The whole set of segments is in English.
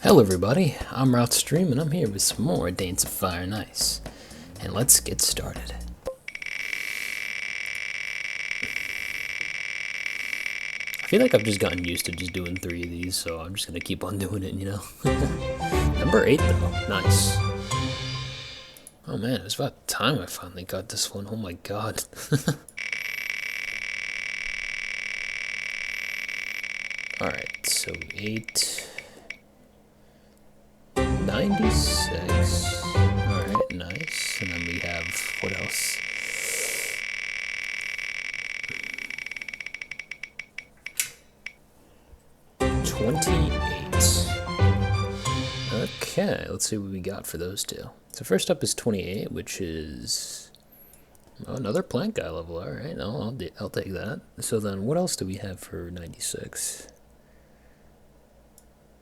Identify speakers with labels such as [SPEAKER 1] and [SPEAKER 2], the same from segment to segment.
[SPEAKER 1] Hello everybody, I'm Rothstream and I'm here with some more Dance of Fire and Ice. And let's get started. I feel like I've just gotten used to just doing 3 of these, so I'm just gonna keep on doing it, you know? Number 8 though, nice. Oh man, it's about time I finally got this one, oh my god. Alright, so 8... 96. Alright, nice. And then we have, what else? $28. Okay, let's see what we got for those two. So first up is 28, which is another plant guy level. Alright, no, I'll take that. So then what else do we have for 96?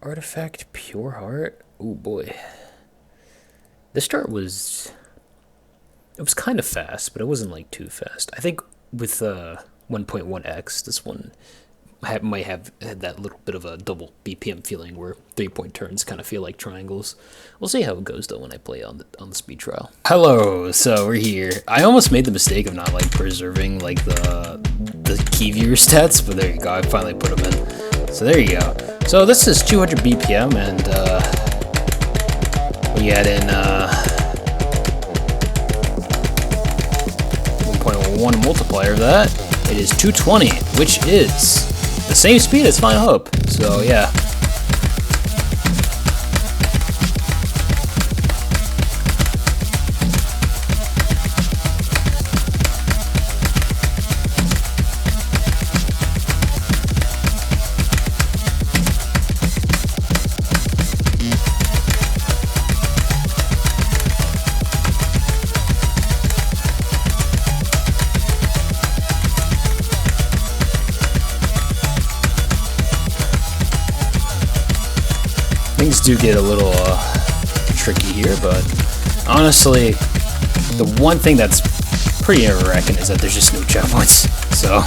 [SPEAKER 1] Artifact Pure Heart. Oh boy. This start was... It was kind of fast, but it wasn't like too fast. I think with 1.1x, this one might have had that little bit of a double BPM feeling where 3-point turns kind of feel like triangles. We'll see how it goes though when I play on the speed trial. Hello, so we're here. I almost made the mistake of not like preserving like the key viewer stats, but there you go. I finally put them in. So there you go. So this is 200 BPM, and we add in 1.1 multiplier of that. It is 220, which is the same speed as Final Hope. So yeah. Things do get a little tricky here, but honestly, the one thing that's pretty nerve-wracking is that there's just no checkpoints. So.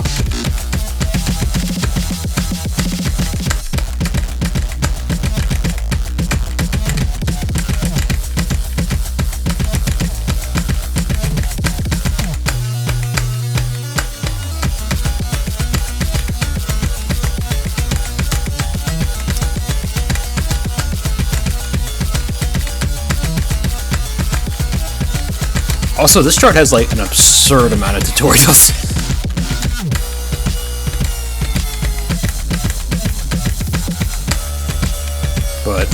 [SPEAKER 1] Also, this chart has like an absurd amount of tutorials. But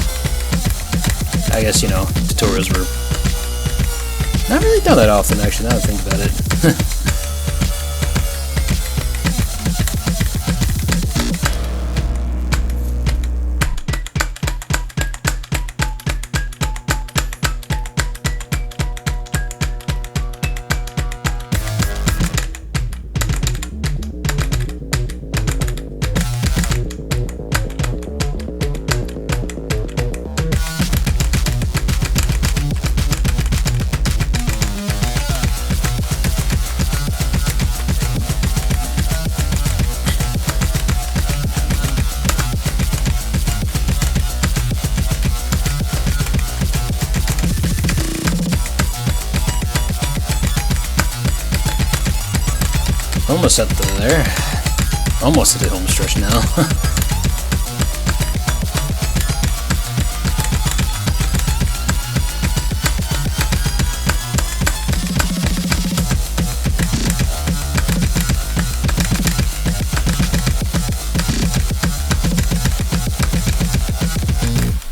[SPEAKER 1] I guess, you know, tutorials were not really done that often, actually, now that I think about it. Almost at there. Almost at the home stretch now.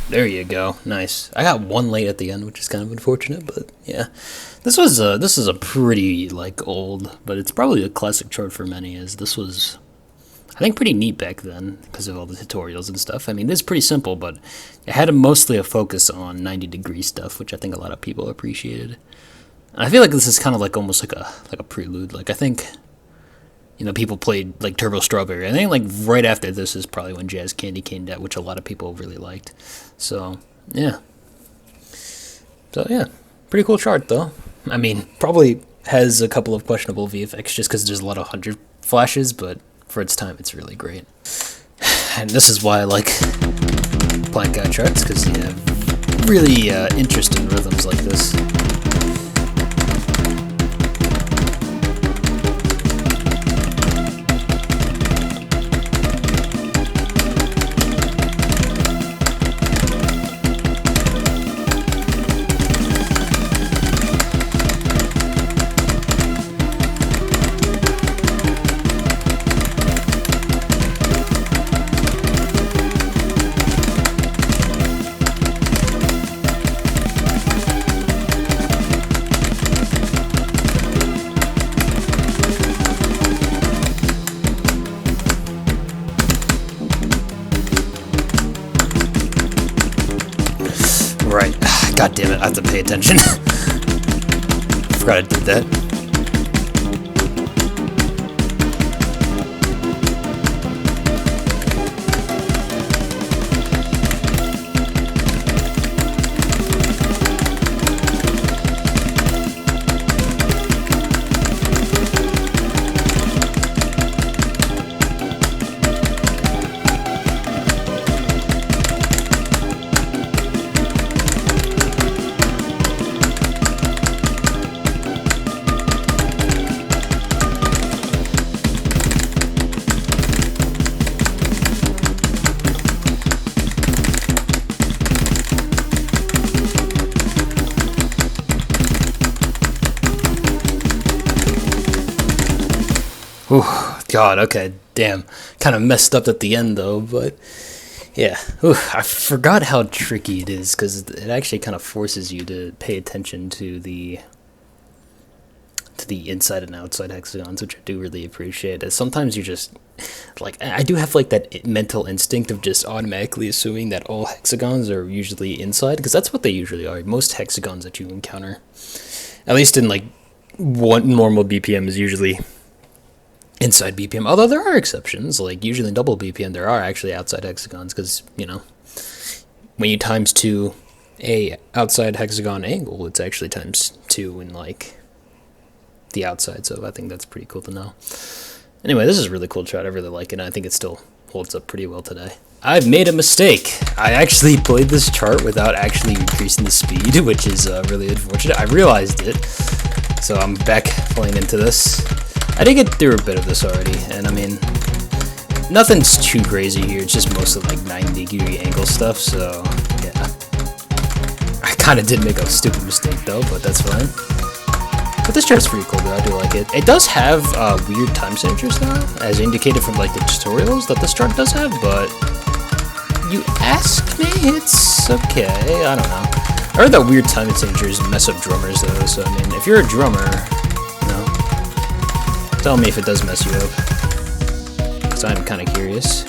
[SPEAKER 1] There you go. Nice. I got one late at the end, which is kind of unfortunate, but yeah. This is a pretty like old, but it's probably a classic chart for many, as this was, I think, pretty neat back then because of all the tutorials and stuff. I mean, it's pretty simple, but it had mostly a focus on 90-degree stuff, which I think a lot of people appreciated. And I feel like this is kind of like almost like a prelude. Like I think, you know, people played like Turbo Strawberry. I think like right after this is probably when Jazz Candy came out, which a lot of people really liked. So yeah. Pretty cool chart though. I mean, probably has a couple of questionable VFX just because there's a lot of 100 flashes, but for its time, it's really great. And this is why I like Plank Guy charts because you have really interesting rhythms like this. Right. God damn it, I have to pay attention. Forgot I did that. Ooh, God, okay, damn. Kind of messed up at the end, though, but yeah. Ooh, I forgot how tricky it is, because it actually kind of forces you to pay attention to the inside and outside hexagons, which I do really appreciate. As sometimes you just, like, I do have, like, that mental instinct of just automatically assuming that all hexagons are usually inside, because that's what they usually are. Most hexagons that you encounter, at least in, like, one normal BPM, is usually inside BPM, although there are exceptions, like usually in double BPM there are actually outside hexagons, because, you know, when you times 2 a outside hexagon angle, it's actually times 2 in, like, the outside, so I think that's pretty cool to know. Anyway, this is a really cool chart, I really like it, and I think it still holds up pretty well today. I've made a mistake. I actually played this chart without actually increasing the speed, which is really unfortunate. I realized it, so I'm back playing into this. I did get through a bit of this already, and I mean, nothing's too crazy here, it's just mostly like 90-degree angle stuff, so yeah. I kind of did make a stupid mistake though, but that's fine. But this chart's pretty cool though, I do like it. It does have weird time signatures though, as indicated from like the tutorials that this chart does have, but you ask me, it's okay, I don't know. I heard that weird time signatures mess up drummers though, so I mean, if you're a drummer, tell me if it does mess you up, because I'm kind of curious.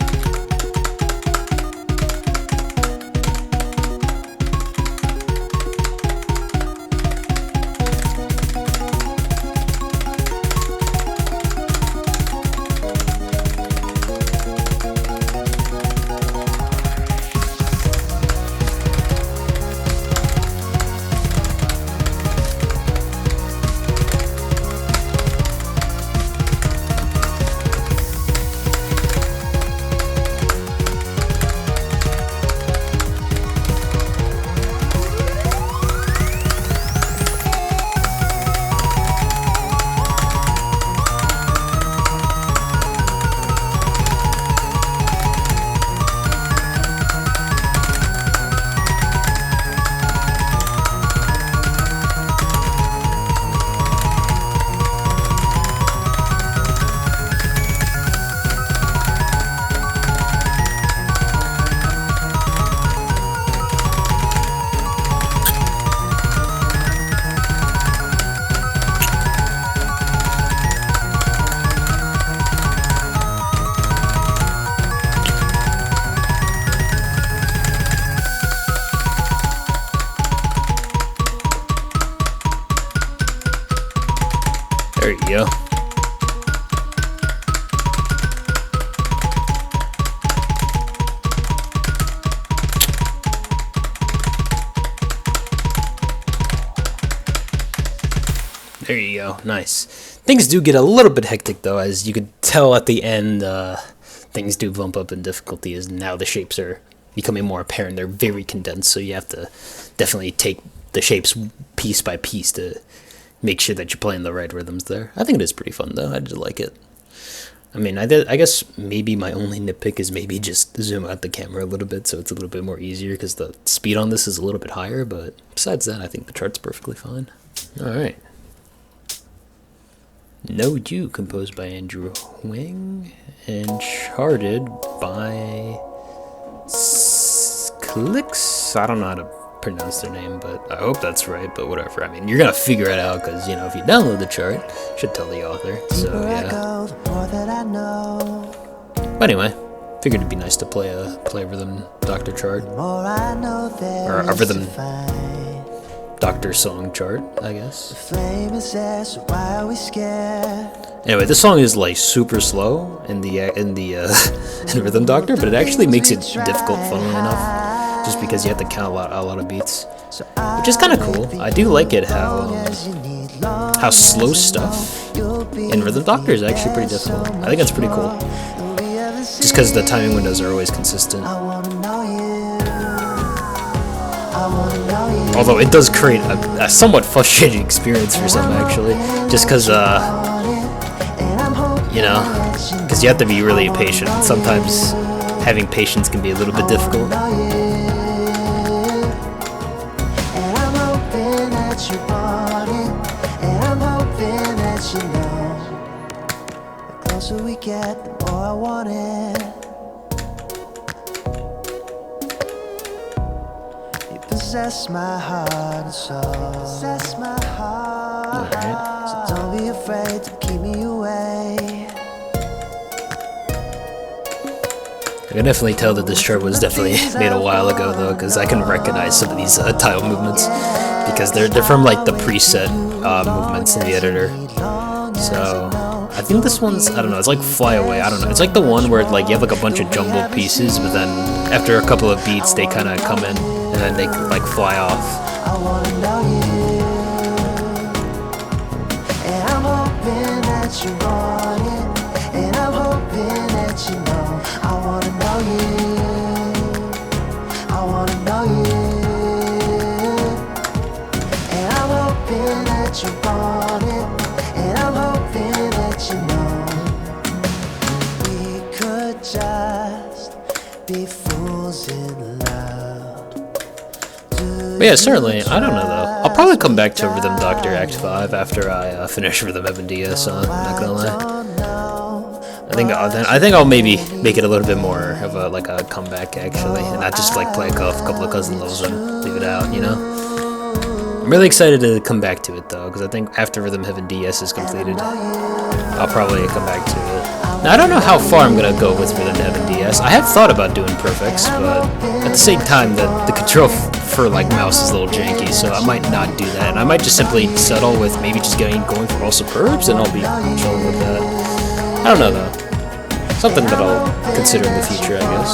[SPEAKER 1] There you go. There you go. Nice. Things do get a little bit hectic though, as you could tell at the end. Things do bump up in difficulty as now the shapes are becoming more apparent. They're very condensed, so you have to definitely take the shapes piece by piece to make sure that you're playing the right rhythms there. I think it is pretty fun, though. I did like it. I mean, I guess maybe my only nitpick is maybe just zoom out the camera a little bit so it's a little bit more easier because the speed on this is a little bit higher, but besides that, I think the chart's perfectly fine. Alright. No You, composed by Andrew Huang and charted by Clicks. I don't know how to pronounce their name, but I hope that's right, but whatever. I mean, you're gonna figure it out because, you know, if you download the chart, it should tell the author, so yeah. But anyway, figured it'd be nice to play a Rhythm Doctor chart, or a Rhythm Doctor song chart, I guess. Anyway, this song is like super slow in the in Rhythm Doctor, but it actually makes it difficult, funnily enough, just because you have to count a lot of beats, which is kind of cool. I do like it how slow stuff in Rhythm Doctor is actually pretty difficult. I think that's pretty cool, just because the timing windows are always consistent. Although it does create a somewhat frustrating experience for some, actually, just because, you know, because you have to be really patient. Sometimes having patience can be a little bit difficult.
[SPEAKER 2] The closer we get, the more I want it. Possess my heart and soul. Possess my heart.
[SPEAKER 1] Alright.
[SPEAKER 2] So don't be afraid to keep me away.
[SPEAKER 1] I can definitely tell that this chart was definitely made a while ago, though, because I can recognize some of these title movements, because they're from like the preset movements in the editor. So I think this one's, I don't know, it's like Fly Away, I don't know. It's like the one where like you have like a bunch of jumbled pieces, but then after a couple of beats they kind of come in and then they like fly off.
[SPEAKER 2] I wanna know you, and I'm hoping that you want it, and I'm hoping that you know. I wanna know you, I wanna know you, and I'm hoping that you want it, and I'm hoping that you know. We could just be fools in love.
[SPEAKER 1] But yeah, certainly, I don't know though. I'll probably come back to Rhythm Doctor Act 5 after I finish Rhythm Heaven DS, I'm not gonna lie. I think I'll maybe make it a little bit more of a comeback, actually, and not just like play a couple of cousin levels and leave it out, you know? I'm really excited to come back to it though, because I think after Rhythm Heaven DS is completed, I'll probably come back to it. Now, I don't know how far I'm gonna go with Rhythm Heaven DS. I have thought about doing perfects, but at the same time, the control for like mouse is a little janky, so I might not do that. And I might just simply settle with maybe just going for all superbs, and I'll be chilling with that. I don't know though. Something that I'll consider in the future, I guess.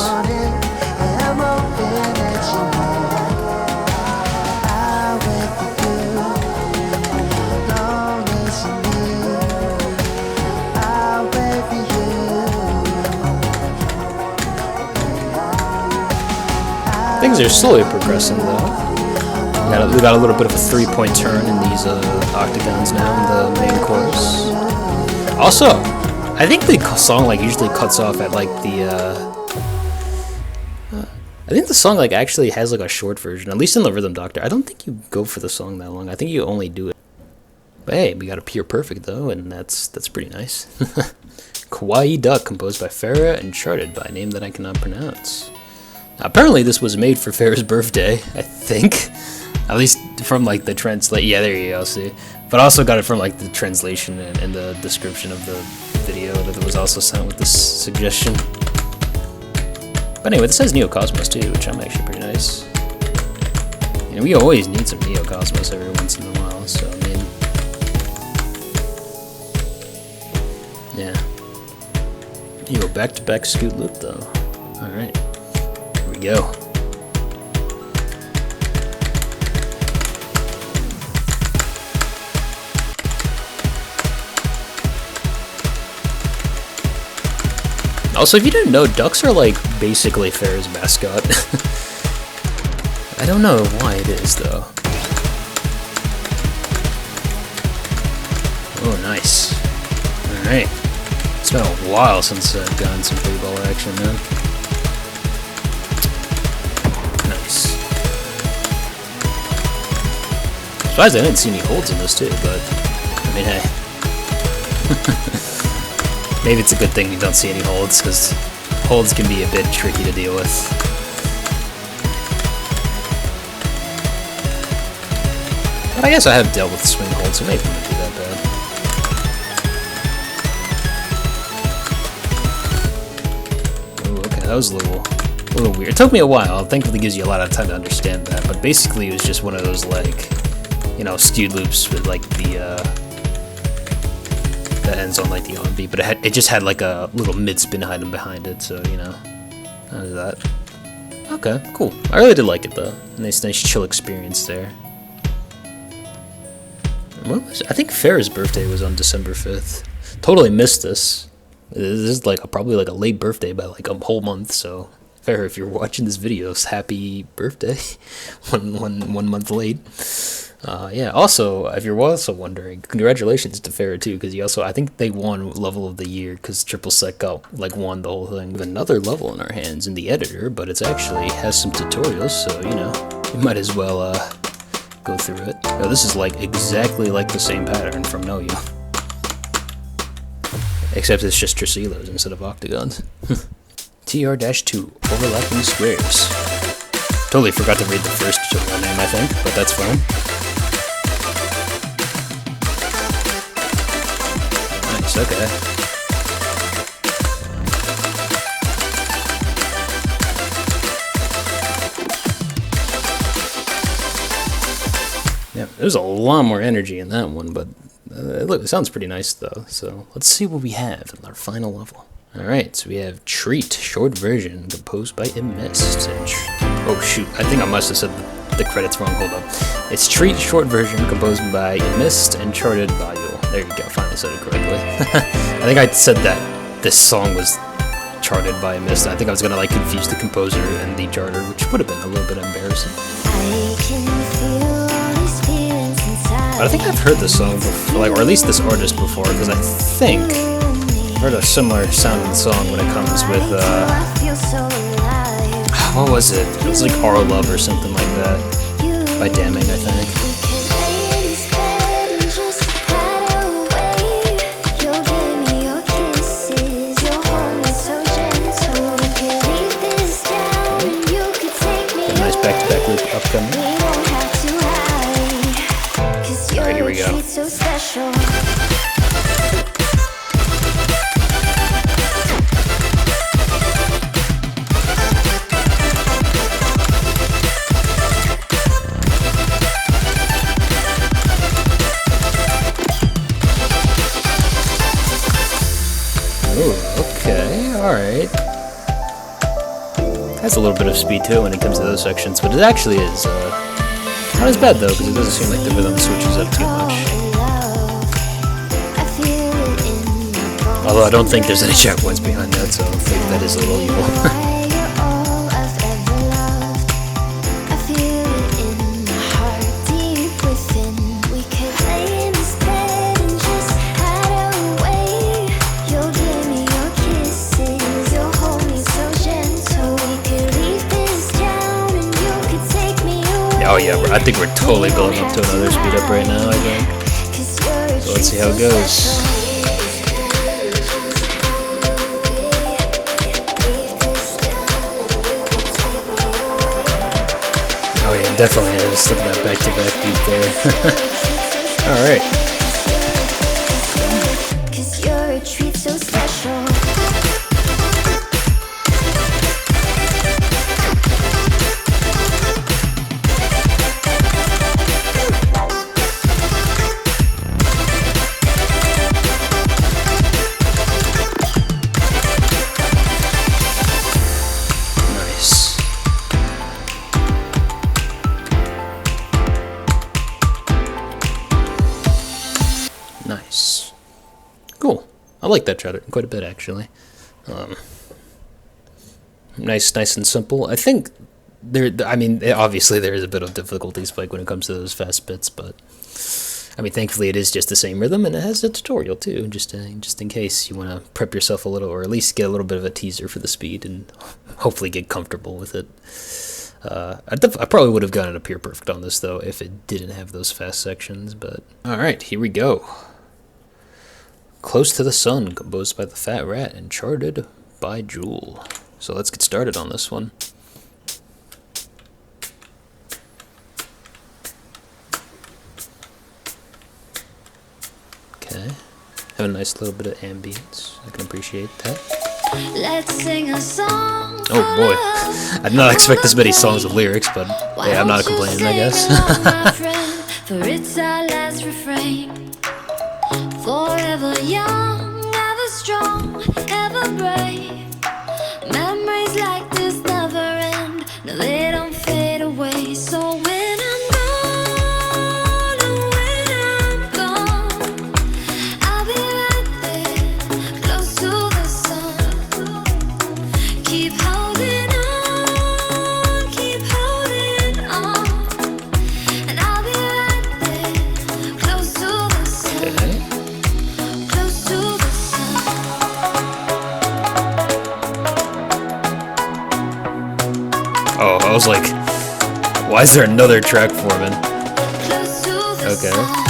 [SPEAKER 1] Things are slowly progressing though. We got a little bit of a 3-point turn in these octagons now in the main chorus. Also, I think the song like usually cuts off at like the I think the song like actually has like a short version, at least in the Rhythm Doctor. I don't think you go for the song that long. I think you only do it. But hey, we got a pure perfect though, and that's pretty nice. Kawaii Duck, composed by Farah and charted by a name that I cannot pronounce. Now, apparently this was made for Farah's birthday, I think. At least from like the translate. Yeah, there you go, see. But I also got it from like the translation and the description of the video that was also sent with this suggestion. But anyway, this has Neo Cosmos too, which I'm actually pretty nice. And we always need some Neo Cosmos every once in a while, so I mean, yeah. You go back-to-back scoot loop though. Alright. Here we go. Also, if you didn't know, ducks are like basically Fair's mascot. I don't know why it is though. Oh, nice. Alright. It's been a while since I've gotten some free ball action, man. Nice. Surprised I didn't see any holds in this too, but I mean, hey. Maybe it's a good thing you don't see any holds, because holds can be a bit tricky to deal with. But I guess I have dealt with swing holds, so maybe it wouldn't be that bad. Ooh, okay, that was a little weird. It took me a while. Thankfully, it gives you a lot of time to understand that. But basically, it was just one of those, like, you know, skewed loops with like the that ends on like the R&B, but it just had like a little mid spin item behind it. So you know, how is that? Okay, cool. I really did like it though. Nice chill experience there. What was it? I think Fair's birthday was on December 5th. Totally missed this. This is like probably like a late birthday by like a whole month. So Fair, if you're watching this video, happy birthday. one month late. Yeah, also, if you're also wondering, congratulations to Fair too, because I think they won level of the year, because Triple Sec got, like, won the whole thing. We have another level in our hands in the editor, but it's actually has some tutorials, so, you know, you might as well, go through it. Oh, this is, like, exactly like the same pattern from Know You. Except it's just Tricilos instead of octagons. TR-2, overlapping squares. Totally forgot to read the first tutorial name, I think, but that's fine. Nice, okay. Yeah, there's a lot more energy in that one, but it sounds pretty nice though. So let's see what we have in our final level. Alright, so we have Treat, short version, composed by Mist. Oh shoot, I think I must have said the credits wrong, hold up. It's Treat, short version, composed by Mist and charted by you. There you go, finally said it correctly. I think I said that this song was charted by Mist. I think I was gonna like confuse the composer and the charter, which would have been a little bit embarrassing. But I think I've heard this song before, like, or at least this artist before, because I think I've heard a similar sounding song when it comes with, what was it? It was like Our Love or something like that, by Damning, I think. A nice back-to-back loop upcoming. Alright, here we go. Okay, alright. Has a little bit of speed to it when it comes to those sections, but it actually is not as bad though, because it doesn't seem like the rhythm switches up too much. Although I don't think there's any checkpoints behind that, so maybe that is a little evil. Oh yeah, I think we're totally building up to another speed up right now, I think. So let's see how it goes. Oh yeah, definitely is. Look at that back-to-back beat there. Alright. Nice. Cool. I like that charter quite a bit, actually. nice and simple. I think I mean, obviously there is a bit of difficulty spike when it comes to those fast bits, but I mean, thankfully it is just the same rhythm, and it has a tutorial too, just in case you want to prep yourself a little, or at least get a little bit of a teaser for the speed, and hopefully get comfortable with it. I probably would have gotten a pure perfect on this though if it didn't have those fast sections. But all right, here we go. Close to the Sun, composed by the Fat Rat and charted by Jewel. So let's get started on this one. Okay, have a nice little bit of ambience. I can appreciate that.
[SPEAKER 3] Let's sing a song.
[SPEAKER 1] Oh boy, I did not expect this many songs with lyrics, but hey, I'm not complaining, I guess.
[SPEAKER 3] For it's our last refrain. Forever young, ever strong, ever brave. Memories like this never end. No, they don't fade away. So when I'm gone, oh, when I'm gone, I'll be right there, close to the sun. Keep holding on, and I'll be right there, close to the sun.
[SPEAKER 1] Okay.
[SPEAKER 3] Close to the sun.
[SPEAKER 1] Oh, I was like, why is there another track forming?
[SPEAKER 3] Close to the
[SPEAKER 1] Okay.
[SPEAKER 3] sun.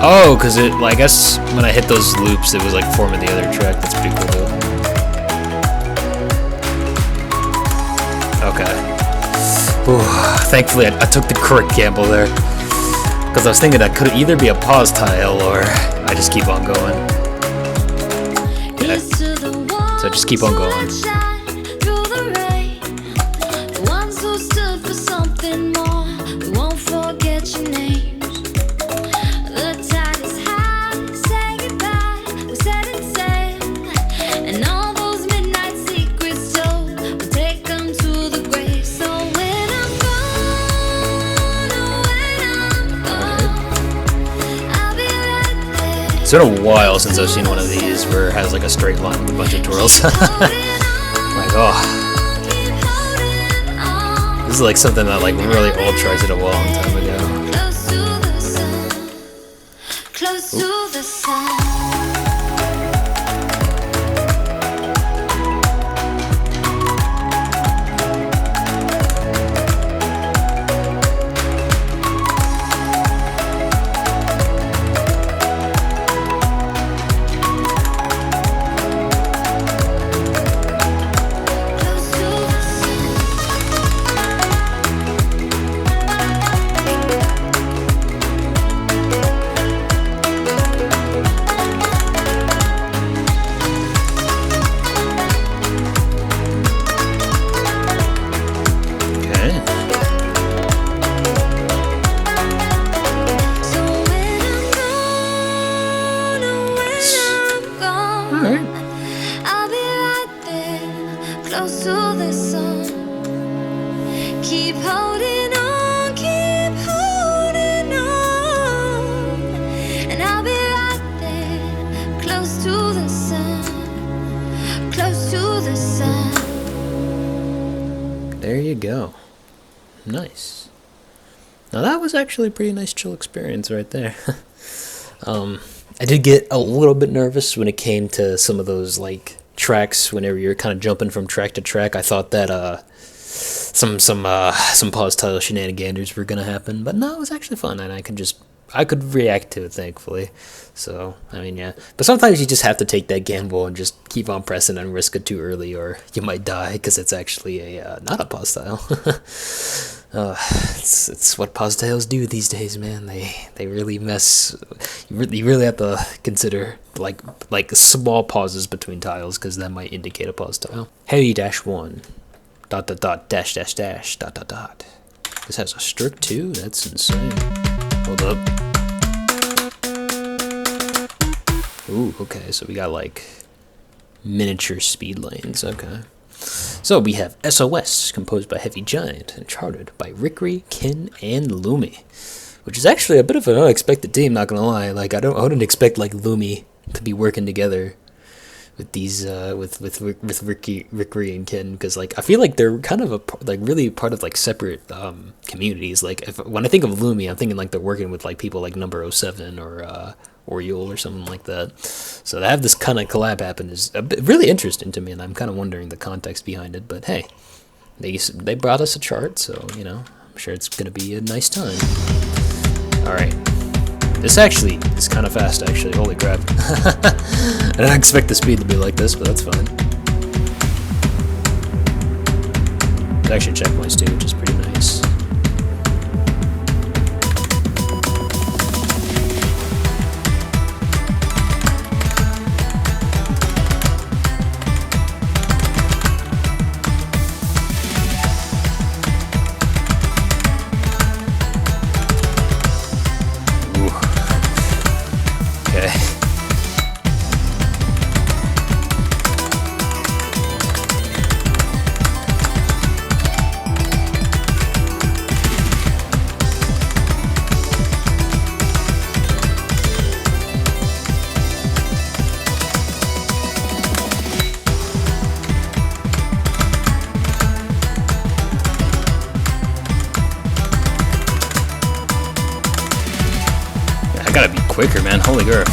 [SPEAKER 1] Oh, because I guess when I hit those loops, it was like forming the other track. That's pretty cool, though. Okay. Ooh, thankfully, I took the correct gamble there. Because I was thinking that could either be a pause tile or I just keep on going.
[SPEAKER 3] Here's to the ones
[SPEAKER 1] So just keep on
[SPEAKER 3] who
[SPEAKER 1] going.
[SPEAKER 3] let shine through the rain. The ones who stood for something more. We won't forget your names. The tide is high, say goodbye. We're setting sail, and all those midnight secrets told, we'll take them to the grave. So when I'm gone, oh, when I'm gone, I'll be right there.
[SPEAKER 1] It's been a while since I've seen one of these where it has like a straight line with a bunch of twirls. Like, oh,
[SPEAKER 3] Keep holding on.
[SPEAKER 1] this is like something that like really old tries it a long time ago.
[SPEAKER 3] Close to the sun, close to the sun. Close to the sun.
[SPEAKER 1] Okay.
[SPEAKER 3] So when I'm gone, oh, when I'm gone,
[SPEAKER 1] Alright.
[SPEAKER 3] I'll be right there, close to the sun. Keep holding on, and I'll be right there, close to the sun, close to the sun.
[SPEAKER 1] There you go. Nice. Now that was actually a pretty nice chill experience right there. I did get a little bit nervous when it came to some of those like tracks. Whenever you're kind of jumping from track to track, I thought that some pause tile shenanigans were gonna happen, but no, it was actually fun, and I could react to it, thankfully. So, I mean, yeah. But sometimes you just have to take that gamble and just keep on pressing and risk it too early, or you might die because it's actually not a pause tile. It's what pause tiles do these days, man. They really mess. You really have to consider like small pauses between tiles because that might indicate a pause tile. Heavy -1. ... dash dash ... This has a strict too? That's insane. Hold up. Ooh, okay, so we got like miniature speed lanes, okay. So we have SOS, composed by Heavy Giant, and charted by Rickery, Kin, and Lumi. Which is actually a bit of an unexpected team, not gonna lie. Like, I wouldn't expect like Lumi to be working together with these with Ricky and Ken, because like I feel like they're kind of like really part of like separate communities. Like when I think of Lumi, I'm thinking like they're working with like people like Number 07 or Yule or something like that. So to have this kind of collab happen is really interesting to me, and I'm kind of wondering the context behind it. But hey, they brought us a chart, so you know I'm sure it's gonna be a nice time. All right. This actually is kind of fast, actually. Holy crap. I didn't expect the speed to be like this, but that's fine. There's actually checkpoints too, which is pretty nice. I gotta be quicker, man. Holy crap.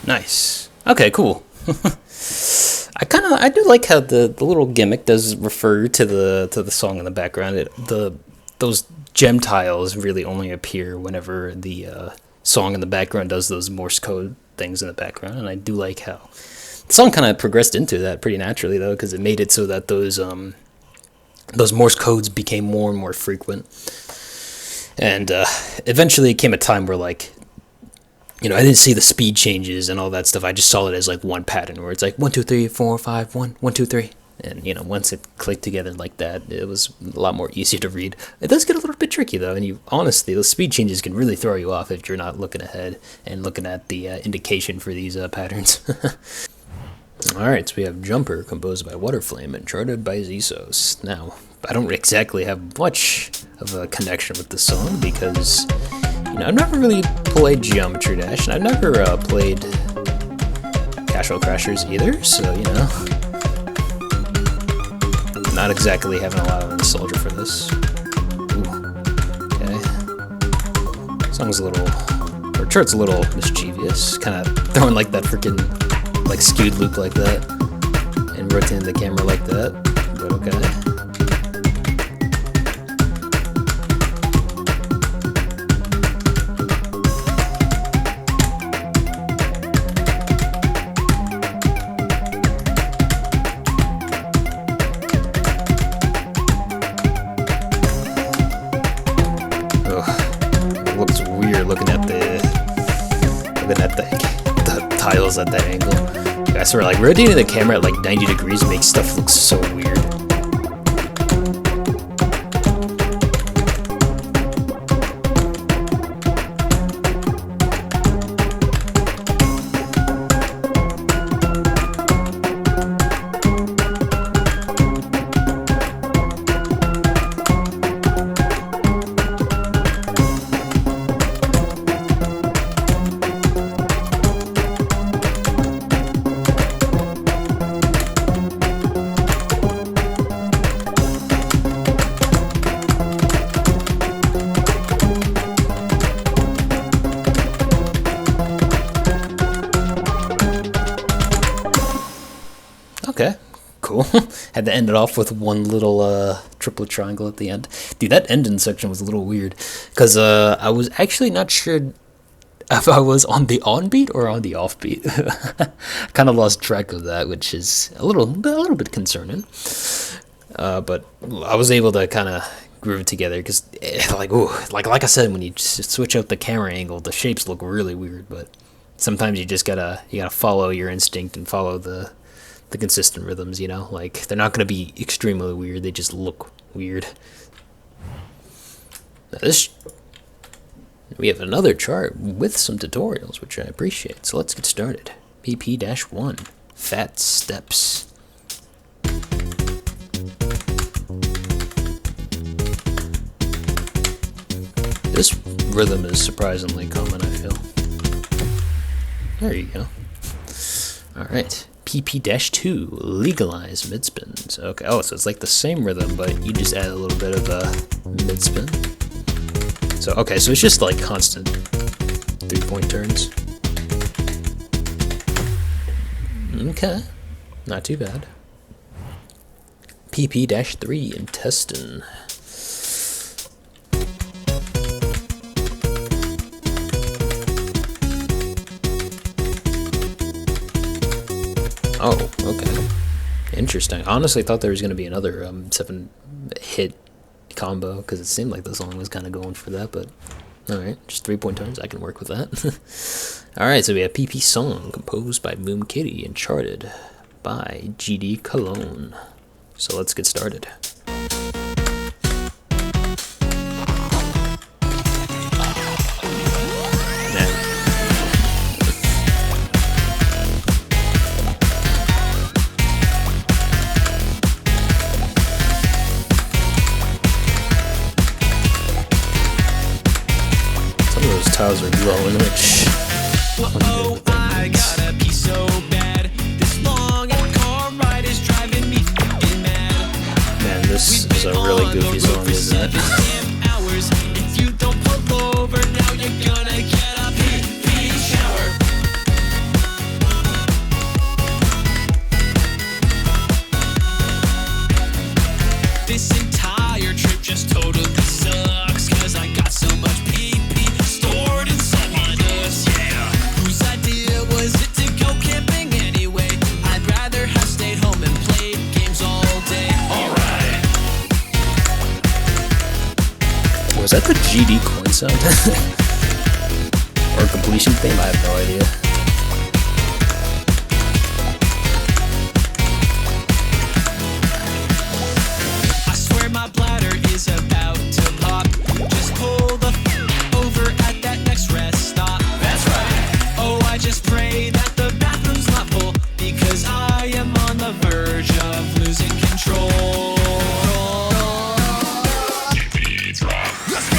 [SPEAKER 1] Nice. Okay, cool. I do like how the little gimmick does refer to the song in the background. Those gem tiles really only appear whenever the song in the background does those Morse code things in the background, and I do like how the song kind of progressed into that pretty naturally though, because it made it so that those Morse codes became more and more frequent, and eventually it came a time where like, you know, I didn't see the speed changes and all that stuff. I just saw it as like one pattern where it's like 1 2 3 4 5 1 1 2 3, and you know, once it clicked together like that, it was a lot more easier to read. It does get a little bit tricky though, and you honestly, those speed changes can really throw you off if you're not looking ahead and looking at the indication for these patterns. All right, so we have Jumper, composed by Waterflame and charted by Zizos. Now, I don't exactly have much of a connection with the song because, you know, I've never really played Geometry Dash, and I've never played Casual Crashers either, so, you know, not exactly having a lot of nostalgia for this. Ooh. Okay. Song's a little, or chart's a little mischievous, kind of throwing like that freaking, like, skewed loop like that, and rotating the camera like that, but okay. Tiles at that angle. I swear, like, rotating the camera at like 90 degrees makes stuff look so weird. Okay, cool. Had to end it off with one little triplet triangle at the end. Dude, that ending section was a little weird, because I was actually not sure if I was on the on beat or on the off beat. Kind of lost track of that, which is a little bit concerning. But I was able to kind of groove it together, because like I said, when you just switch out the camera angle, the shapes look really weird. But sometimes you just gotta follow your instinct and follow the the consistent rhythms, you know? Like, they're not going to be extremely weird, they just look weird. Now we have another chart with some tutorials, which I appreciate. So let's get started. PP-1, Fat Steps. This rhythm is surprisingly common, I feel. There you go. Alright. PP-2, Legalize Midspins. Okay, oh, so it's like the same rhythm, but you just add a little bit of a midspin. So, okay, so it's just like constant 3-point turns. Okay, not too bad. PP-3, Intestine. Oh, okay. Interesting. I honestly thought there was going to be another 7-hit combo, because it seemed like the song was kind of going for that, but alright, just 3-point turns, I can work with that. Alright, so we have PP Song, composed by Moon Kitty and charted by GD Cologne. So let's get started. Tiles are glowing, which
[SPEAKER 4] I gotta be so bad. This long car ride is driving me fucking mad.
[SPEAKER 1] Man, this is a really goofy song, isn't it?
[SPEAKER 4] Hours. If you don't pull over now, you're gonna get a pee shower. This entire trip just totally sucks, 'cause I got so much pee stored inside my nuts, yeah. Whose idea was it to go camping anyway? I'd rather have stayed home and played games all day. Alright.
[SPEAKER 1] Was that the GD coin sound? Or completion theme? I have no idea.
[SPEAKER 4] I swear my bladder is about to pop. Just pull the over at that next rest stop. That's right. Oh, I just pray that the bathroom's not full, because I am on the verge of losing control. Let's go.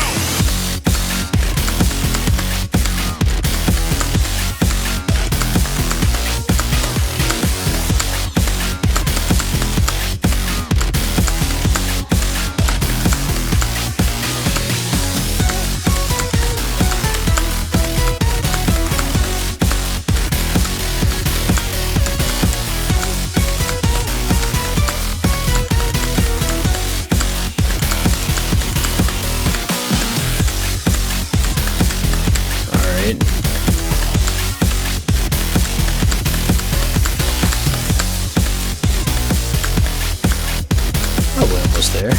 [SPEAKER 1] Oh, we're almost there.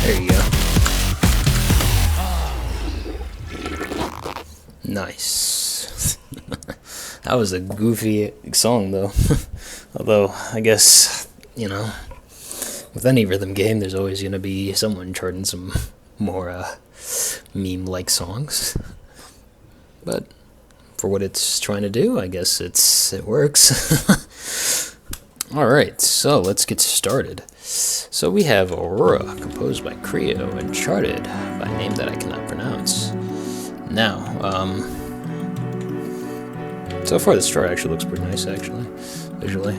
[SPEAKER 1] There you go. Nice. That was a goofy song, though. Although, I guess, you know, with any rhythm game, there's always going to be someone charting some more meme-like songs. But for what it's trying to do, I guess it works. Alright, so let's get started. So we have Aurora, composed by Creo and charted by a name that I cannot pronounce. Now, so far this chart actually looks pretty nice, actually, visually.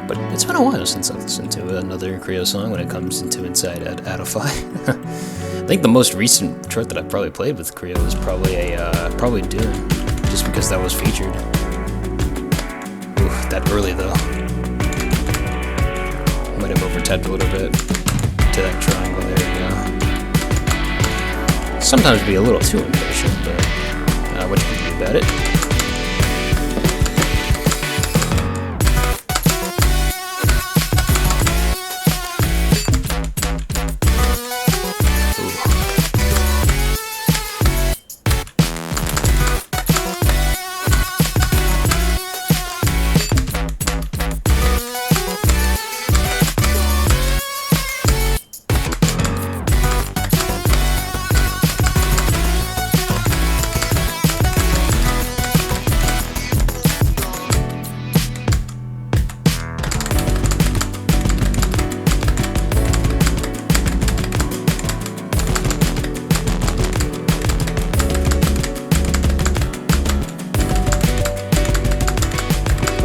[SPEAKER 1] But it's been a while since I've listened to another Creo song when it comes into Inside Adify. I think the most recent chart that I probably played with Creo was probably Dune, just because that was featured. Oof, that early though. Might have overtapped a little bit to that triangle. There you go. Sometimes be a little too impatient, but what you can do about it.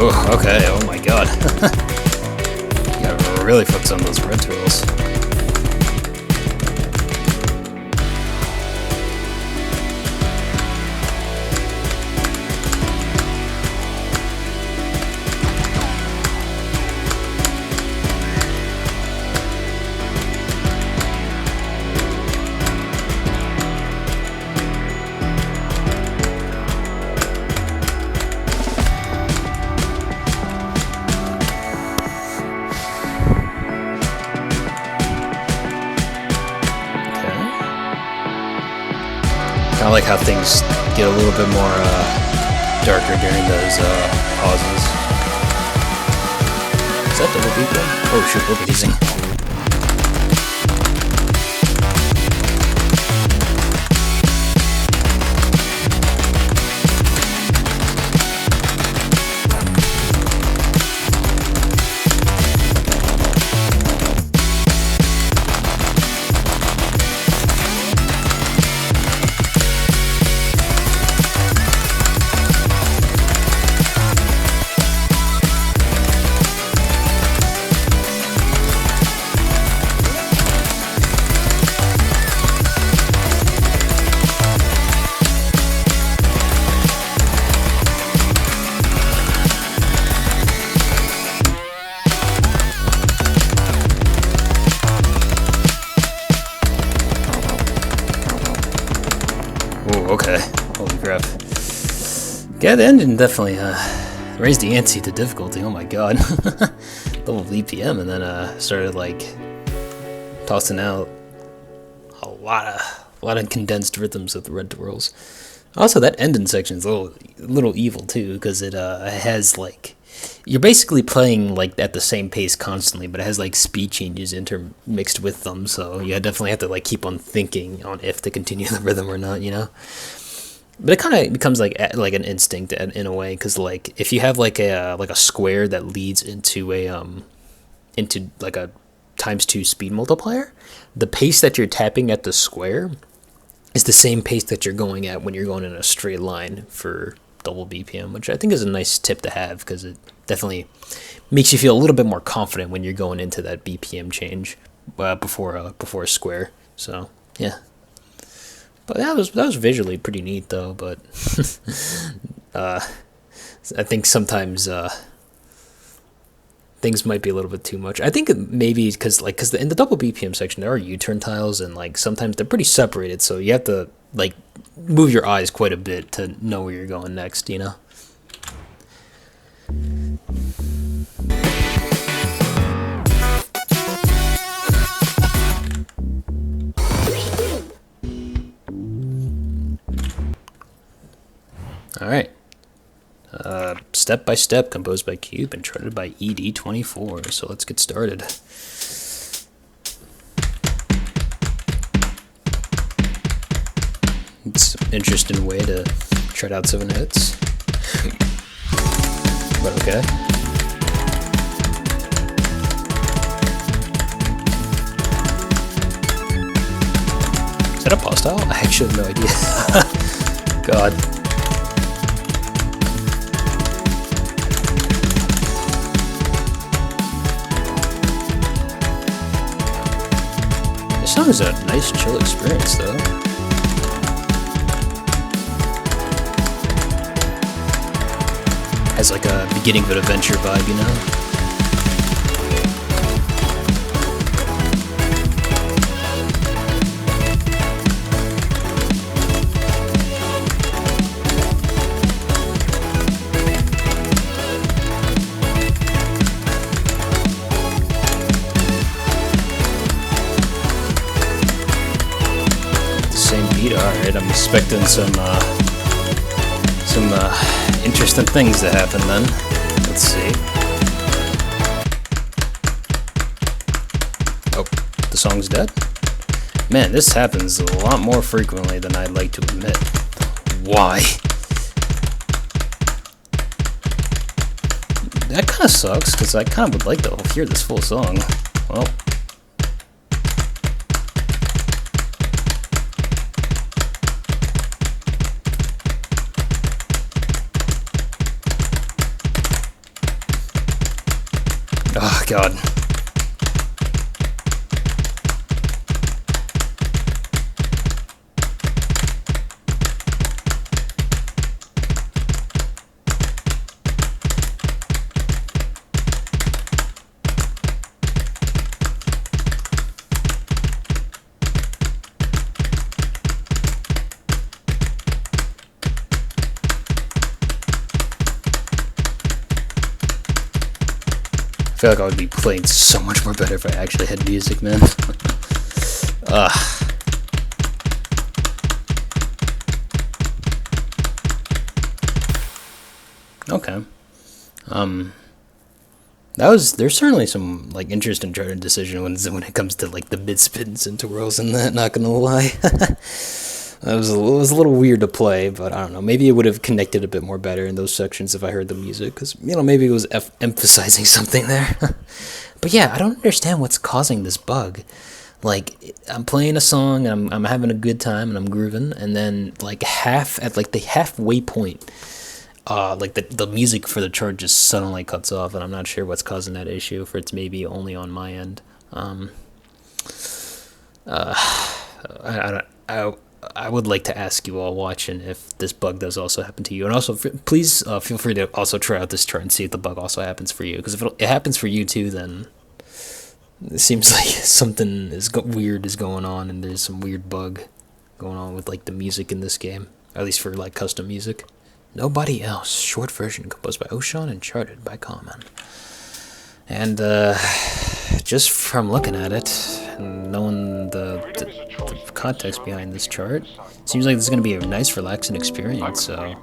[SPEAKER 1] Oh, okay. Oh my god. You gotta really focus on those red twirls. I like how things get a little bit more darker during those pauses. Is that double beat though? Oh shoot, look at these things. Okay, holy crap. Yeah, the engine definitely raised the ante to difficulty, oh my god. Double BPM, and then started like tossing out a lot of condensed rhythms with the red twirls. Also, that ending section is a little evil too, because it has like, you're basically playing like at the same pace constantly, but it has like speed changes intermixed with them, so you definitely have to like keep on thinking on if to continue the rhythm or not, you know. But it kind of becomes like an instinct in a way, because like if you have like a square that leads into into like a ×2 speed multiplier, the pace that you're tapping at the square is the same pace that you're going at when you're going in a straight line for double BPM, which I think is a nice tip to have, because it definitely makes you feel a little bit more confident when you're going into that BPM change before a square. So yeah, but that was visually pretty neat though. But I think sometimes things might be a little bit too much. I think maybe because in the double BPM section there are U-turn tiles, and like sometimes they're pretty separated, so you have to like move your eyes quite a bit to know where you're going next, you know. All right. Step by Step, composed by Cube and charted by ED24. So let's get started. It's an interesting way to chart out 7 hits. But okay. Is that a pause style? I actually have no idea. God. This song is a nice chill experience though. Has like a beginning of an adventure vibe, you know? Same beat, alright, I'm expecting some interesting things to happen then. Let's see. Oh, the song's dead? Man, this happens a lot more frequently than I'd like to admit. Why? That kind of sucks, because I kind of would like to hear this full song. Well. God. I feel like I would be playing so much more better if I actually had music, man. Okay. There's certainly some like interesting charting decision when it comes to like the mid spins and twirls and that, not gonna lie. It was a little weird to play, but I don't know. Maybe it would have connected a bit more better in those sections if I heard the music, because maybe it was emphasizing something there. But yeah, I don't understand what's causing this bug. Like, I'm playing a song and I'm having a good time and I'm grooving, and then like the halfway point, like the music for the chart just suddenly cuts off, and I'm not sure what's causing that issue. For it's maybe only on my end. I would like to ask you all watching if this bug does also happen to you, and also please feel free to also try out this chart and see if the bug also happens for you. Because if it happens for you too, then it seems like something weird is going on, and there's some weird bug going on with like the music in this game, at least for like custom music. Nobody Else, short version composed by Oshan and charted by Common. And just from looking at it and knowing the context behind this chart, it seems like this is going to be a nice, relaxing experience. So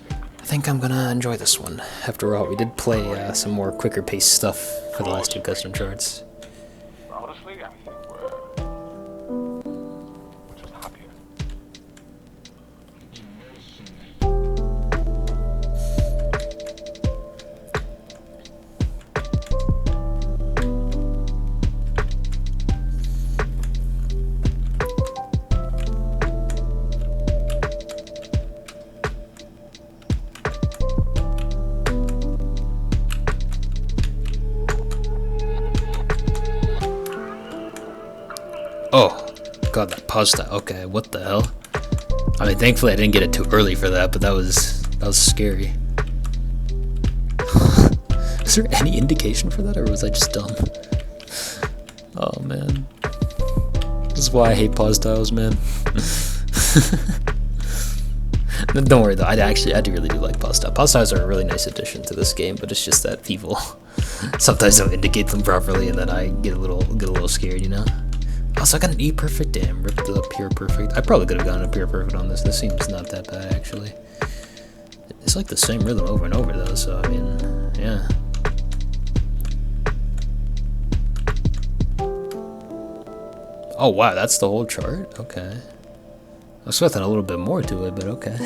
[SPEAKER 1] I think I'm going to enjoy this one. After all, we did play some more quicker paced stuff for the last two custom charts.
[SPEAKER 5] Honestly, I think we're just happier.
[SPEAKER 1] Oh, God, that pasta. Okay, what the hell? I mean, thankfully I didn't get it too early for that, but that was scary. Is there any indication for that, or was I just dumb? Oh, man. This is why I hate pause tiles, man. Don't worry, though. I really do like pause tiles. Pause tiles are a really nice addition to this game, but it's just that people sometimes don't indicate them properly, and then I get a little scared, you know? Also, I got an E perfect. Damn, ripped the pure perfect. I probably could have gotten a pure perfect on this. This seems not that bad, actually. It's like the same rhythm over and over, though, so, I mean, yeah. Oh, wow, that's the whole chart? Okay. I was expecting a little bit more to it, but okay.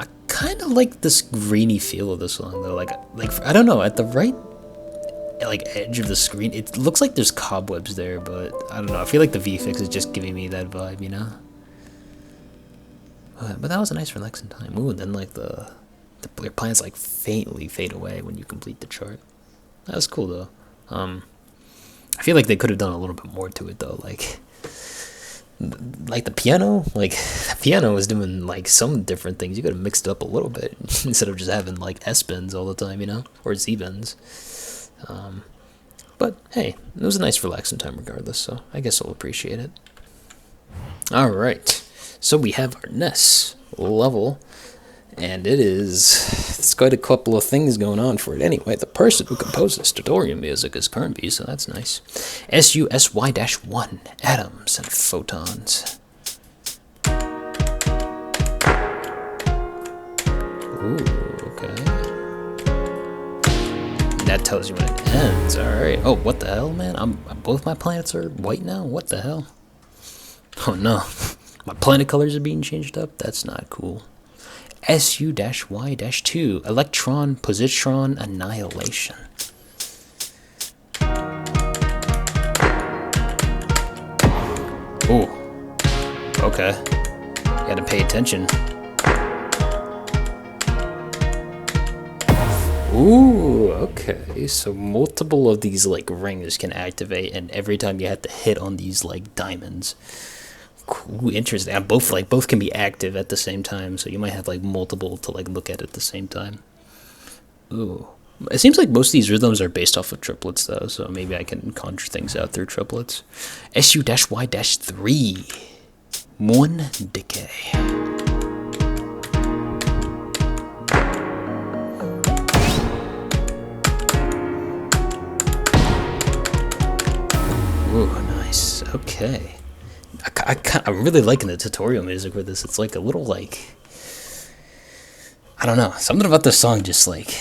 [SPEAKER 1] I kind of like this grainy feel of the song, though. Like I don't know, at the right edge of the screen, it looks like there's cobwebs there, but I don't know. I feel like the VFX is just giving me that vibe, you know? But that was a nice relaxing time. Ooh, and then like the plants like faintly fade away when you complete the chart. That was cool though. I feel like they could have done a little bit more to it though. Like the piano, the piano was doing like some different things. You could have mixed it up a little bit instead of just having like S bends all the time, you know, or Z bends. But hey, it was a nice relaxing time regardless, so I guess I'll appreciate it. Alright, so we have our Ness level, and it's quite a couple of things going on for it anyway. The person who composed this tutorial music is Kernby, so that's nice. SUSY-1, Atoms and Photons. Ooh, okay. That tells you when it ends. Alright. Oh, what the hell, man? Both my planets are white now? What the hell? Oh no. My planet colors are being changed up? That's not cool. SU-Y-2, Electron Positron Annihilation. Ooh. Okay. Gotta pay attention. Ooh, okay. So multiple of these like rings can activate, and every time you have to hit on these like diamonds. Cool, interesting. And both can be active at the same time, so you might have like multiple to like look at the same time. Ooh. It seems like most of these rhythms are based off of triplets though, so maybe I can conjure things out through triplets. SU-Y-3. One decay. Ooh, nice. Okay. I'm really liking the tutorial music with this. It's like a little like, I don't know, something about this song just like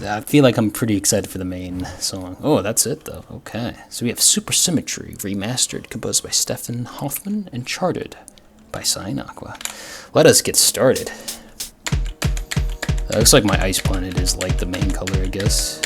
[SPEAKER 1] I feel like I'm pretty excited for the main song. Oh, that's it though. Okay, so we have Supersymmetry Remastered, composed by Stefan Hoffman and charted by Cyan Aqua. Let us get started. Looks like my ice planet is like the main color, I guess.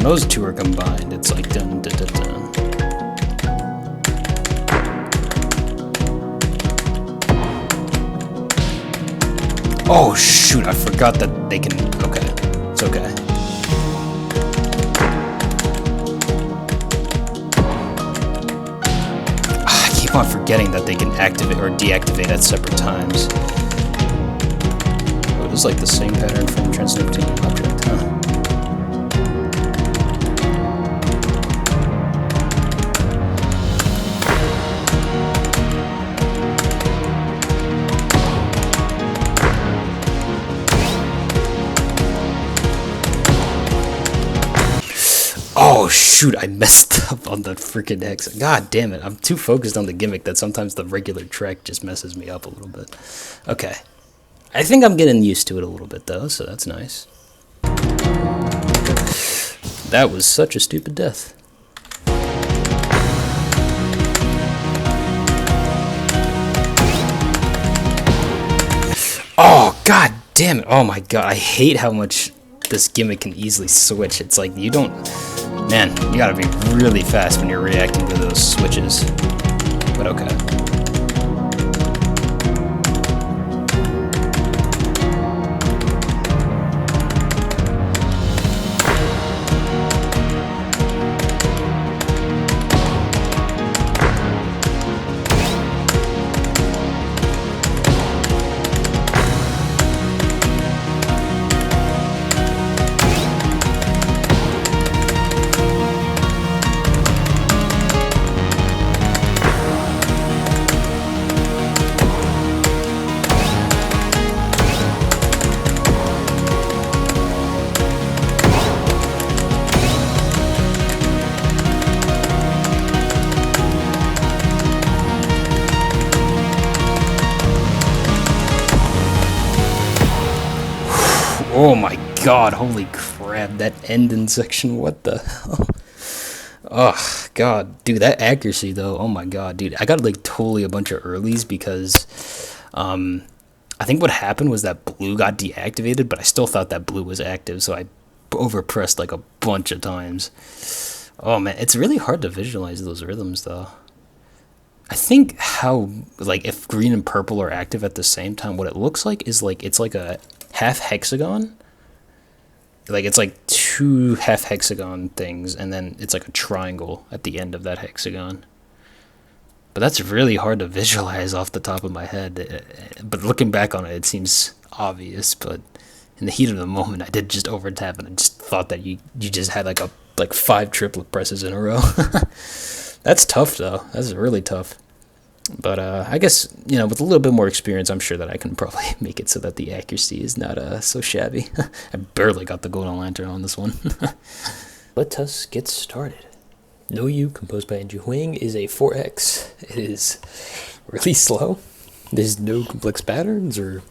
[SPEAKER 1] Those two are combined, it's like dun dun dun dun. Oh shoot, I forgot that they can, okay, it's okay. I keep on forgetting that they can activate or deactivate at separate times. Oh, it is like the same pattern from Transneptunian Object, huh? Oh shoot, I messed up on the freaking hex. God damn it, I'm too focused on the gimmick that sometimes the regular track just messes me up a little bit. Okay. I think I'm getting used to it a little bit though, so that's nice. That was such a stupid death. Oh, god damn it. Oh my god, I hate how much this gimmick can easily switch. It's like you don't... Man, you gotta be really fast when you're reacting to those switches. But okay. Oh my god, holy crap, that ending section, what the hell? Oh god, dude, that accuracy though, oh my god, dude, I got like totally a bunch of earlies because I think what happened was that blue got deactivated, but I still thought that blue was active, so I overpressed like a bunch of times. Oh man, it's really hard to visualize those rhythms though. I think how, like, if green and purple are active at the same time, what it looks like is like, it's like a half hexagon. Like, it's like two half hexagon things, and then it's like a triangle at the end of that hexagon. But that's really hard to visualize off the top of my head. But looking back on it, it seems obvious, but in the heat of the moment, I did just over tap, and I just thought that you just had like 5 triplet presses in a row. That's tough, though. That's really tough. But I guess, you know, with a little bit more experience, I'm sure that I can probably make it so that the accuracy is not so shabby. I barely got the Golden Lantern on this one. Let us get started. No You, composed by Andrew Huang, is a 4X. It is really slow. There's no complex patterns or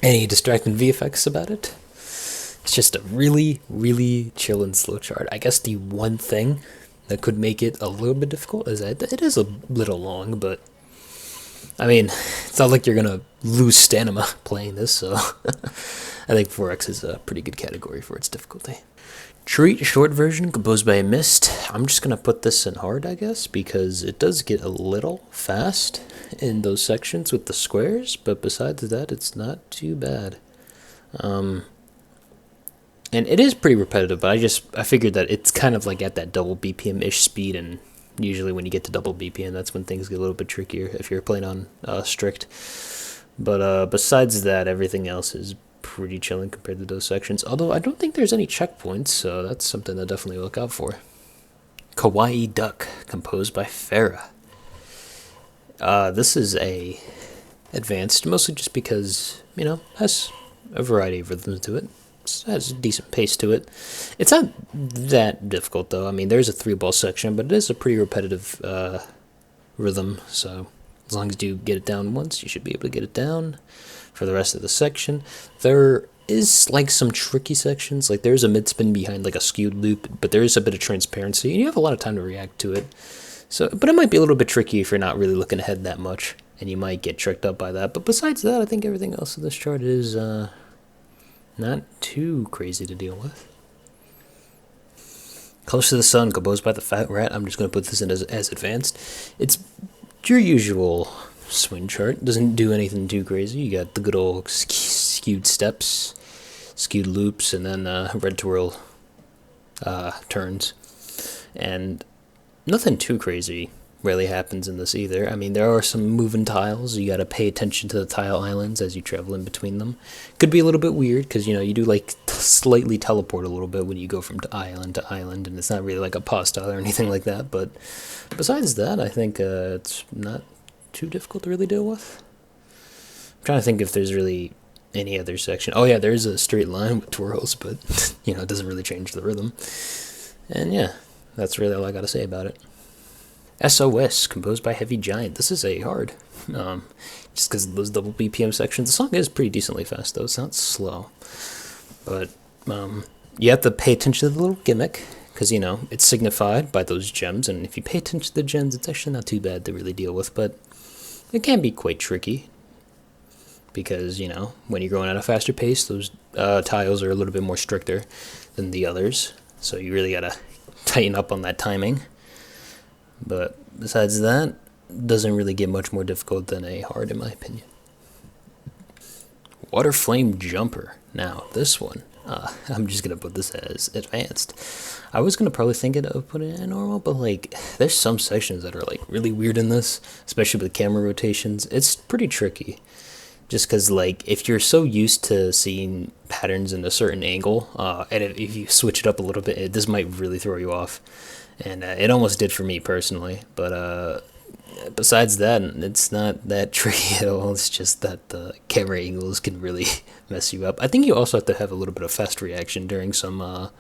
[SPEAKER 1] any distracting VFX about it. It's just a really, really chill and slow chart. I guess the one thing that could make it a little bit difficult. Is that it is a little long, but I mean, it's not like you're gonna lose stamina playing this, so I think 4X is a pretty good category for its difficulty. Treat short version composed by Mist. I'm just gonna put this in hard, I guess, because it does get a little fast in those sections with the squares, but besides that, it's not too bad. And it is pretty repetitive, but I figured that it's kind of like at that double BPM-ish speed, and usually when you get to double BPM, that's when things get a little bit trickier if you're playing on strict. But besides that, everything else is pretty chilling compared to those sections. Although I don't think there's any checkpoints, so that's something to definitely look out for. Kawaii Duck, composed by Farah. This is a advanced, mostly just because, you know, has a variety of rhythms to it. It has a decent pace to it. It's not that difficult, though. I mean, there's a 3-ball section, but it is a pretty repetitive rhythm, so as long as you get it down once, you should be able to get it down for the rest of the section. There is, like, some tricky sections. Like, there's a mid-spin behind, like, a skewed loop, but there is a bit of transparency, and you have a lot of time to react to it. So, but it might be a little bit tricky if you're not really looking ahead that much, and you might get tricked up by that. But besides that, I think everything else in this chart is not too crazy to deal with. Close to the Sun, composed by the Fat Rat. I'm just going to put this in as advanced. It's your usual swing chart. Doesn't do anything too crazy. You got the good old skewed steps, skewed loops, and then red twirl turns. And nothing too crazy rarely happens in this either. I mean, there are some moving tiles. You got to pay attention to the tile islands as you travel in between them. Could be a little bit weird because, you know, you do like slightly teleport a little bit when you go from island to island, and it's not really like a pause tile or anything like that. But besides that, I think it's not too difficult to really deal with. I'm trying to think if there's really any other section. Oh yeah, there's a straight line with twirls, but you know, it doesn't really change the rhythm. And yeah, that's really all I got to say about it. SOS, composed by Heavy Giant. This is a hard, just because of those double BPM sections. The song is pretty decently fast, though. It's not slow. But you have to pay attention to the little gimmick, because, you know, it's signified by those gems, and if you pay attention to the gems, it's actually not too bad to really deal with, but it can be quite tricky, because, you know, when you're going at a faster pace, those tiles are a little bit more stricter than the others, so you really gotta tighten up on that timing. But besides that, doesn't really get much more difficult than a hard, in my opinion. Water Flame Jumper. Now, this one, I'm just going to put this as advanced. I was going to probably think of putting it in normal, but, like, there's some sections that are, like, really weird in this, especially with camera rotations. It's pretty tricky. Just because, like, if you're so used to seeing patterns in a certain angle, and if you switch it up a little bit, this might really throw you off. And it almost did for me personally, but besides that, it's not that tricky at all. It's just that the camera angles can really mess you up. I think you also have to have a little bit of fast reaction during some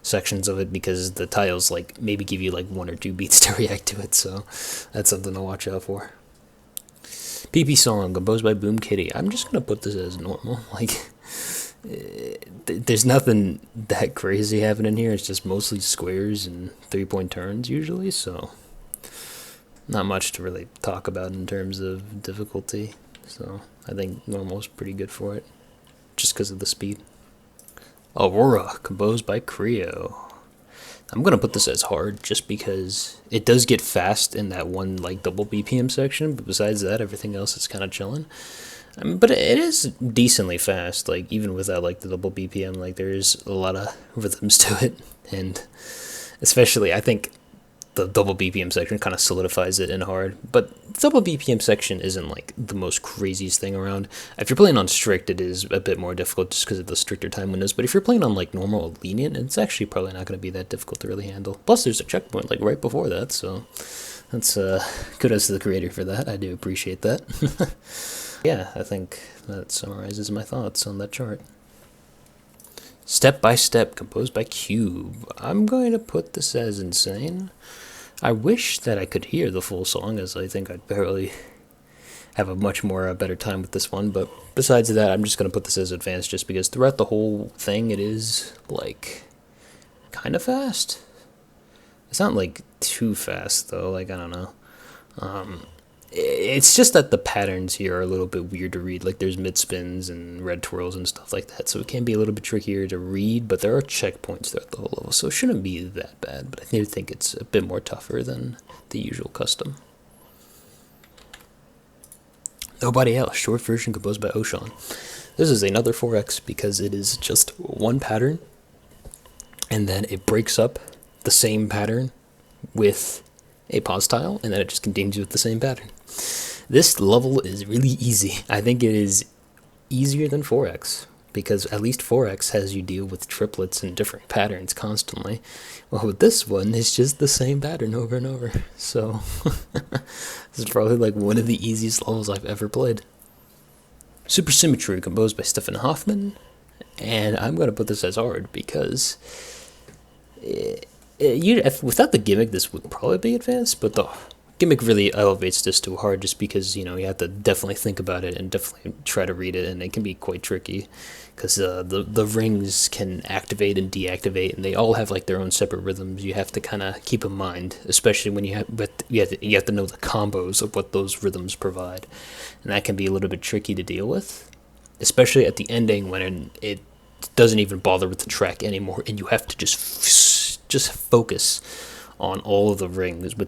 [SPEAKER 1] sections of it, because the tiles like maybe give you like 1 or 2 beats to react to it, so that's something to watch out for. PP Song, composed by Boom Kitty. I'm just gonna put this as normal. Like, there's nothing that crazy happening here. It's just mostly squares and 3-point turns usually, so not much to really talk about in terms of difficulty. So I think normal's pretty good for it, just because of the speed. Aurora, composed by Creo. I'm gonna put this as hard just because it does get fast in that one like double BPM section, but besides that, everything else is kind of chilling. But it is decently fast, like, even without, like, the double BPM, like, there's a lot of rhythms to it, and especially, I think, the double BPM section kind of solidifies it in hard, but the double BPM section isn't, like, the most craziest thing around. If you're playing on strict, it is a bit more difficult just because of the stricter time windows, but if you're playing on, like, normal or lenient, it's actually probably not going to be that difficult to really handle. Plus, there's a checkpoint, like, right before that, so that's, kudos to the creator for that. I do appreciate that. Yeah, I think that summarizes my thoughts on that chart. Step by Step, composed by Cube. I'm going to put this as insane. I wish that I could hear the full song, as I think I'd barely have a much more better time with this one, but besides that, I'm just going to put this as advanced just because throughout the whole thing, it is, like, kind of fast. It's not like too fast though. Like I don't know. It's just that the patterns here are a little bit weird to read. Like there's mid spins and red twirls and stuff like that, so it can be a little bit trickier to read. But there are checkpoints throughout the whole level, so it shouldn't be that bad. But I do think it's a bit more tougher than the usual custom. Nobody Else, short version composed by Oshan. This is another 4X because it is just one pattern, and then it breaks up the same pattern with a pause tile, and then it just continues with the same pattern. This level is really easy. I think it is easier than 4X, because at least 4X has you deal with triplets and different patterns constantly. Well, with this one, it's just the same pattern over and over. So, this is probably like one of the easiest levels I've ever played. Supersymmetry, composed by Stefan Hoffman, and I'm going to put this as hard because without the gimmick, this would probably be advanced, but the gimmick really elevates this to hard just because, you have to definitely think about it and definitely try to read it, and it can be quite tricky because the rings can activate and deactivate, and they all have like their own separate rhythms you have to kind of keep in mind, especially when you have to know the combos of what those rhythms provide, and that can be a little bit tricky to deal with, especially at the ending when it doesn't even bother with the track anymore, and you have to just focus on all of the rings with